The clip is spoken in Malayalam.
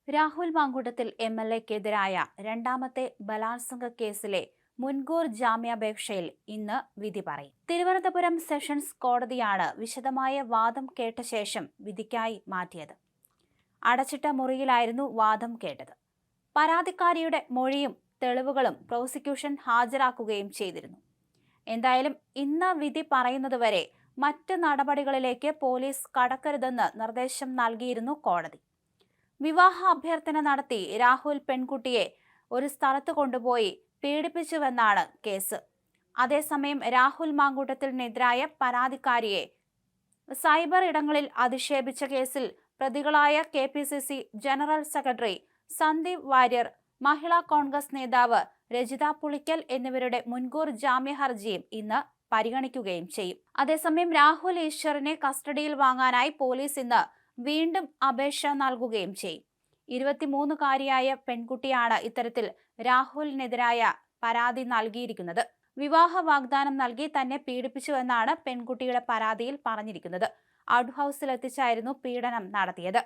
രാഹുൽ മാങ്കൂട്ടത്തിൽ എം.എൽ.എക്കെതിരായ രണ്ടാമത്തെ ബലാത്സംഗ കേസിലെ മുൻകൂർ ജാമ്യാപേക്ഷയിൽ ഇന്ന് വിധി പറയും. തിരുവനന്തപുരം സെഷൻസ് കോടതിയാണ് വിശദമായ വാദം കേട്ട ശേഷം വിധിക്കായി മാറ്റിയത്. അടച്ചിട്ട മുറിയിലായിരുന്നു വാദം കേട്ടത്. പരാതിക്കാരിയുടെ മൊഴിയും തെളിവുകളും പ്രോസിക്യൂഷൻ ഹാജരാക്കുകയും ചെയ്തിരുന്നു. എന്തായാലും ഇന്ന് വിധി പറയുന്നതുവരെ മറ്റ് നടപടികളിലേക്ക് പോലീസ് കടക്കരുതെന്ന് നിർദ്ദേശം നൽകിയിരുന്നു കോടതി. വിവാഹ അഭ്യർത്ഥന നടത്തി രാഹുൽ പെൺകുട്ടിയെ ഒരു സ്ഥലത്ത് കൊണ്ടുപോയി പീഡിപ്പിച്ചുവെന്നാണ് കേസ്. അതേസമയം രാഹുൽ മാങ്കൂട്ടത്തിനെതിരായ പരാതിക്കാരിയെ സൈബർ ഇടങ്ങളിൽ അധിക്ഷേപിച്ച കേസിൽ പ്രതികളായ കെ.പി.സി.സി ജനറൽ സെക്രട്ടറി സന്ദീപ് വാര്യർ, മഹിളാ കോൺഗ്രസ് നേതാവ് രജിത പുളിക്കൽ എന്നിവരുടെ മുൻകൂർ ജാമ്യ ഹർജിയും ഇന്ന് പരിഗണിക്കുകയും ചെയ്യും. അതേസമയം രാഹുൽ ഈശ്വറിനെ കസ്റ്റഡിയിൽ വാങ്ങാനായി പോലീസ് ഇന്ന് വീണ്ടും അപേക്ഷ നൽകുകയും ചെയ്യും. 23-കാരിയായ പെൺകുട്ടിയാണ് ഇത്തരത്തിൽ രാഹുലിനെതിരായ പരാതി നൽകിയിരിക്കുന്നത്. വിവാഹ വാഗ്ദാനം നൽകി തന്നെ പീഡിപ്പിച്ചുവെന്നാണ് പെൺകുട്ടിയുടെ പരാതിയിൽ പറഞ്ഞിരിക്കുന്നത്. ഔട്ട് ഹൗസിലെത്തിച്ചായിരുന്നു പീഡനം നടത്തിയത്.